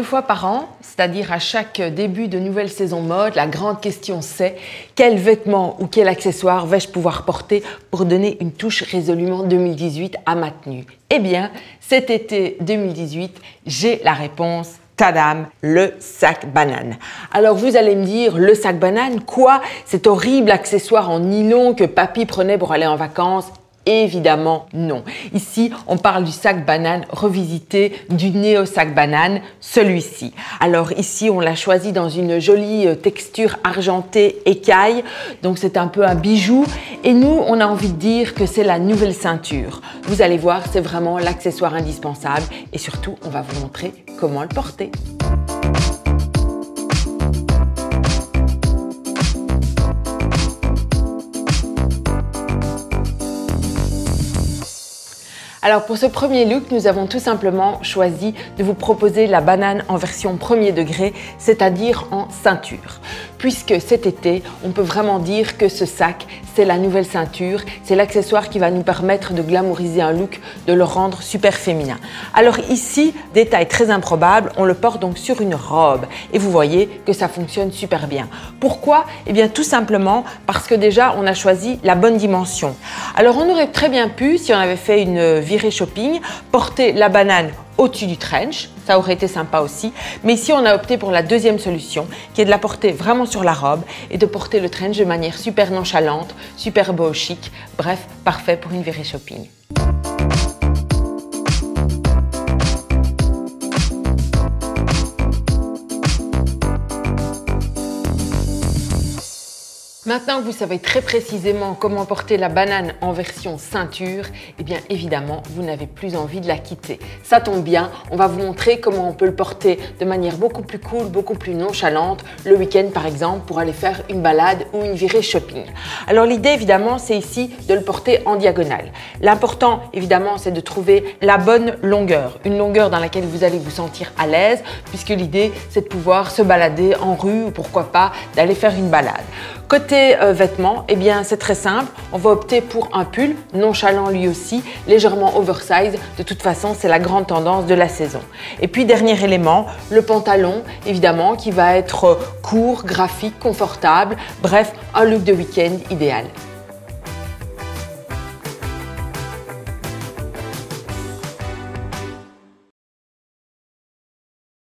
2 fois par an, c'est-à-dire à chaque début de nouvelle saison mode, la grande question c'est quel vêtement ou quel accessoire vais-je pouvoir porter pour donner une touche résolument 2018 à ma tenue? Eh bien, cet été 2018, j'ai la réponse. Tadam, le sac banane. Alors vous allez me dire, le sac banane, quoi? Cet horrible accessoire en nylon que papy prenait pour aller en vacances? Évidemment non. Ici, on parle du sac banane revisité, du néo sac banane, celui-ci. Alors ici, on l'a choisi dans une jolie texture argentée écaille, donc c'est un peu un bijou. Et nous, on a envie de dire que c'est la nouvelle ceinture. Vous allez voir, c'est vraiment l'accessoire indispensable et surtout, on va vous montrer comment le porter. Alors pour ce premier look, nous avons tout simplement choisi de vous proposer la banane en version premier degré, c'est-à-dire en ceinture. Puisque cet été, on peut vraiment dire que ce sac, c'est la nouvelle ceinture, c'est l'accessoire qui va nous permettre de glamouriser un look, de le rendre super féminin. Alors ici, détail très improbable, on le porte donc sur une robe et vous voyez que ça fonctionne super bien. Pourquoi? Eh bien tout simplement parce que déjà, on a choisi la bonne dimension. Alors on aurait très bien pu, si on avait fait une virée shopping, porter la banane au-dessus du trench, ça aurait été sympa aussi, mais ici on a opté pour la deuxième solution qui est de la porter vraiment sur la robe et de porter le trench de manière super nonchalante, super beau chic, bref, parfait pour une virée shopping. Maintenant que vous savez très précisément comment porter la banane en version ceinture, eh bien évidemment, vous n'avez plus envie de la quitter. Ça tombe bien, on va vous montrer comment on peut le porter de manière beaucoup plus cool, beaucoup plus nonchalante, le week-end par exemple, pour aller faire une balade ou une virée shopping. Alors l'idée évidemment, c'est ici de le porter en diagonale. L'important évidemment, c'est de trouver la bonne longueur, une longueur dans laquelle vous allez vous sentir à l'aise, puisque l'idée, c'est de pouvoir se balader en rue ou pourquoi pas d'aller faire une balade. Côté vêtements, eh bien c'est très simple, on va opter pour un pull, nonchalant lui aussi, légèrement oversize, de toute façon c'est la grande tendance de la saison. Et puis dernier élément, le pantalon évidemment qui va être court, graphique, confortable, bref un look de week-end idéal.